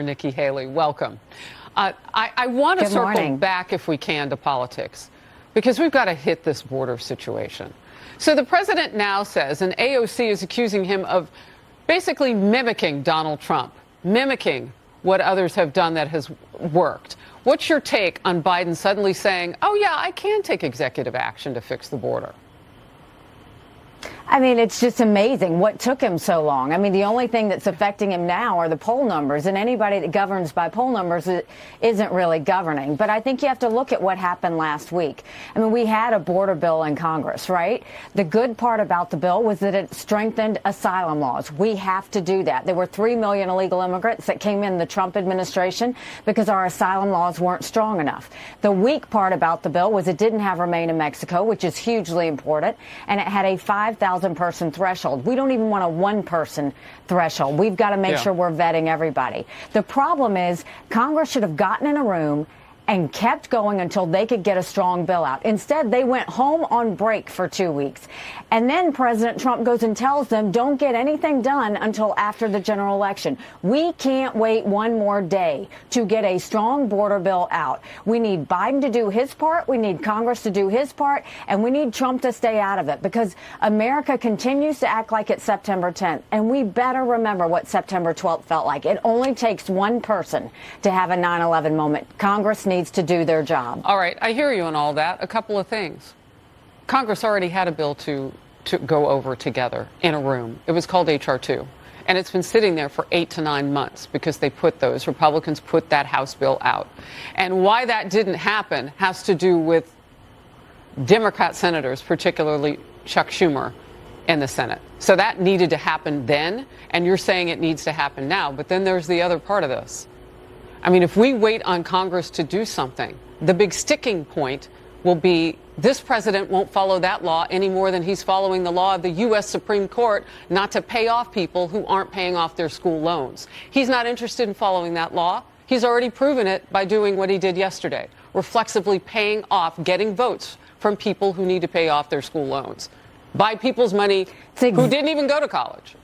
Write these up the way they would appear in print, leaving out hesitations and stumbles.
Nikki Haley, welcome. I want to circle back, if we can, to politics, because we've got to hit this border situation. So the president now says, and AOC is accusing him of basically mimicking Donald Trump, mimicking what others have done that has worked. What's your take on Biden suddenly saying, oh, yeah, I can take executive action to fix the border? I mean, it's just amazing what took him so long. I mean, the only thing that's affecting him now are the poll numbers, and anybody that governs by poll numbers isn't really governing. But I think you have to look at what happened last week. I mean, we had a border bill in Congress, right? The good part about the bill was that it strengthened asylum laws. We have to do that. There were 3 million illegal immigrants that came in the Trump administration because our asylum laws weren't strong enough. The weak part about the bill was it didn't have Remain in Mexico, which is hugely important, and it had a 5,000 person threshold. We don't even want a one-person threshold. We've got to make sure we're vetting everybody. The problem is Congress should have gotten in a room and kept going until they could get a strong bill out. Instead, they went home on break for 2 weeks. And then President Trump goes and tells them, don't get anything done until after the general election. We can't wait one more day to get a strong border bill out. We need Biden to do his part. We need Congress to do his part. And we need Trump to stay out of it, because America continues to act like it's September 10th. And we better remember what September 12th felt like. It only takes one person to have a 9/11 moment. Congress needs to do their job. All right, I hear you on all that. A couple of things. Congress already had a bill to go over together in a room. It was called H.R. 2, and it's been sitting there for 8 to 9 months because Republicans put that House bill out. And why that didn't happen has to do with Democrat senators, particularly Chuck Schumer, in the Senate. So that needed to happen then, and you're saying it needs to happen now. But then there's the other part of this. I mean, if we wait on Congress to do something, the big sticking point will be this president won't follow that law any more than he's following the law of the U.S. Supreme Court not to pay off people who aren't paying off their school loans. He's not interested in following that law. He's already proven it by doing what he did yesterday, reflexively paying off, getting votes from people who need to pay off their school loans by people's money who didn't even go to college.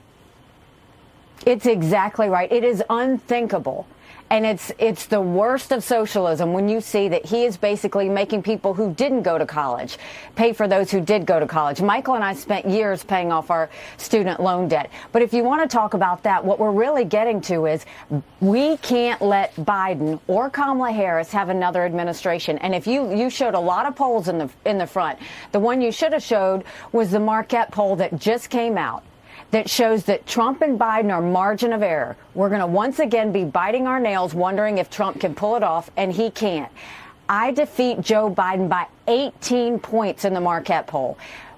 It's exactly right. It is unthinkable. And it's the worst of socialism when you see that he is basically making people who didn't go to college pay for those who did go to college. Michael and I spent years paying off our student loan debt. But if you want to talk about that, what we're really getting to is we can't let Biden or Kamala Harris have another administration. And if you showed a lot of polls in the front, the one you should have showed was the Marquette poll that just came out, that shows that Trump and Biden are margin of error. We're going to once again be biting our nails, wondering if Trump can pull it off, and he can't. I defeat Joe Biden by 18 points in the Marquette poll.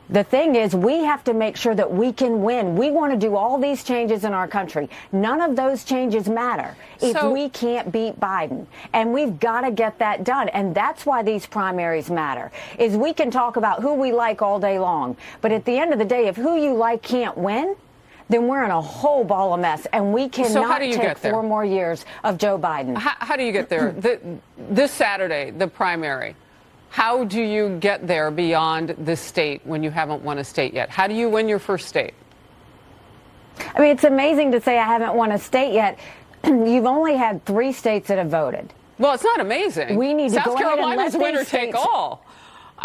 The thing is, we have to make sure that we can win. We want to do all these changes in our country. None of those changes matter if we can't beat Biden. And we've got to get that done. And that's why these primaries matter, is we can talk about who we like all day long. But at the end of the day, if who you like can't win, then we're in a whole ball of mess, and we cannot take 4 more years of Joe Biden. How do you get there? This Saturday, the primary. How do you get there beyond the state when you haven't won a state yet? How do you win your first state? I mean, it's amazing to say I haven't won a state yet. You've only had 3 states that have voted. Well, it's not amazing. We need to South go ahead and let Carolina's winner take all.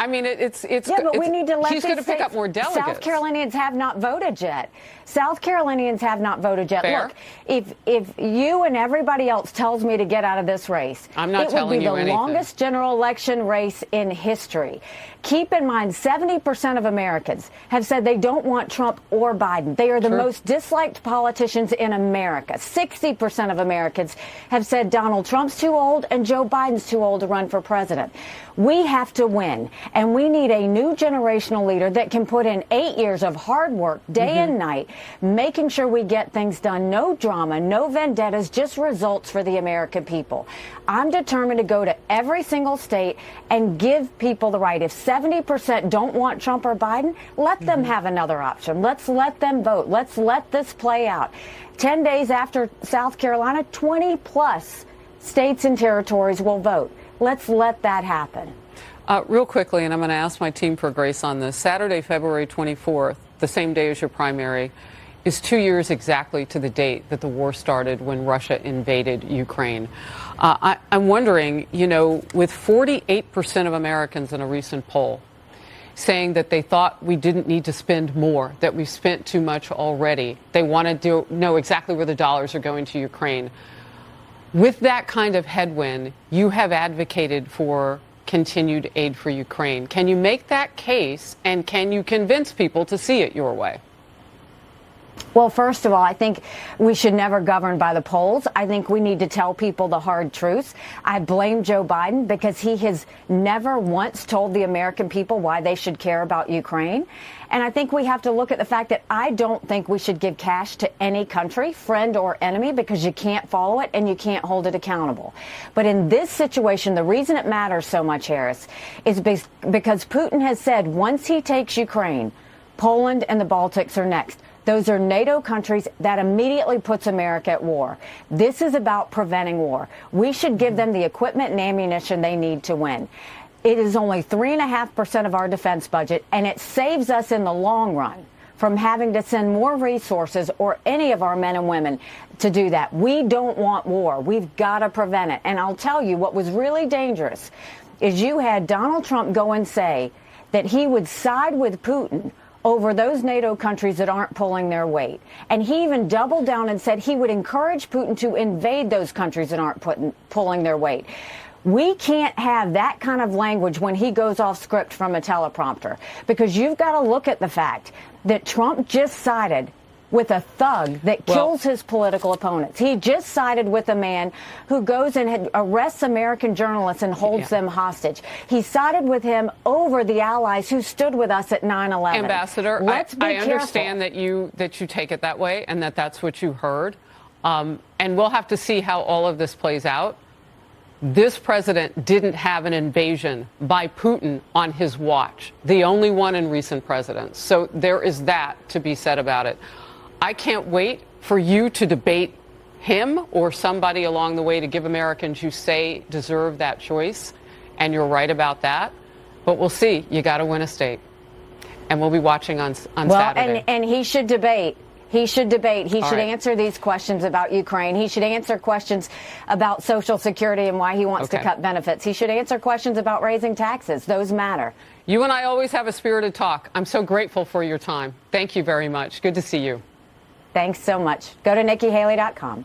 I mean, we need to let he's going to pick up more delegates. South Carolinians have not voted yet. South Carolinians have not voted yet. Fair. Look, if you and everybody else tells me to get out of this race, I'm not telling you anything. It would be the longest general election race in history. Keep in mind, 70% of Americans have said they don't want Trump or Biden. They are the most disliked politicians in America. 60% of Americans have said Donald Trump's too old and Joe Biden's too old to run for president. We have to win, and we need a new generational leader that can put in 8 years of hard work, day and night, making sure we get things done. No drama, no vendettas, just results for the American people. I'm determined to go to every single state and give people the right. If 70% don't want Trump or Biden, let them have another option. Let's let them vote. Let's let this play out. 10 days after South Carolina, 20 plus states and territories will vote. Let's let that happen. Real quickly, and I'm going to ask my team for grace on this. Saturday, February 24th, the same day as your primary, is 2 years exactly to the date that the war started when Russia invaded Ukraine. I'm wondering, with 48% of Americans in a recent poll saying that they thought we didn't need to spend more, that we've spent too much already. They wanted to know exactly where the dollars are going to Ukraine. With that kind of headwind, you have advocated for continued aid for Ukraine. Can you make that case, and can you convince people to see it your way? Well, first of all, I think we should never govern by the polls. I think we need to tell people the hard truth. I blame Joe Biden because he has never once told the American people why they should care about Ukraine. And I think we have to look at the fact that I don't think we should give cash to any country, friend or enemy, because you can't follow it and you can't hold it accountable. But in this situation, the reason it matters so much, Harris, is because Putin has said once he takes Ukraine, Poland and the Baltics are next. Those are NATO countries. That immediately puts America at war. This is about preventing war. We should give them the equipment and ammunition they need to win. It is only 3.5% of our defense budget, and it saves us in the long run from having to send more resources or any of our men and women to do that. We don't want war. We've got to prevent it. And I'll tell you what was really dangerous is you had Donald Trump go and say that he would side with Putin over those NATO countries that aren't pulling their weight. And he even doubled down and said he would encourage Putin to invade those countries that aren't pulling their weight. We can't have that kind of language when he goes off script from a teleprompter, because you've got to look at the fact that Trump just sided with a thug that kills his political opponents. He just sided with a man who goes and arrests American journalists and holds them hostage. He sided with him over the allies who stood with us at 9/11. Ambassador, I understand that you take it that way and that's what you heard. And we'll have to see how all of this plays out. This president didn't have an invasion by Putin on his watch, the only one in recent presidents. So there is that to be said about it. I can't wait for you to debate him or somebody along the way to give Americans you say deserve that choice. And you're right about that. But we'll see. You got to win a state. And we'll be watching on Saturday. And he should debate. He should debate. He should answer these questions about Ukraine. He should answer questions about Social Security and why he wants to cut benefits. He should answer questions about raising taxes. Those matter. You and I always have a spirited talk. I'm so grateful for your time. Thank you very much. Good to see you. Thanks so much. Go to NikkiHaley.com.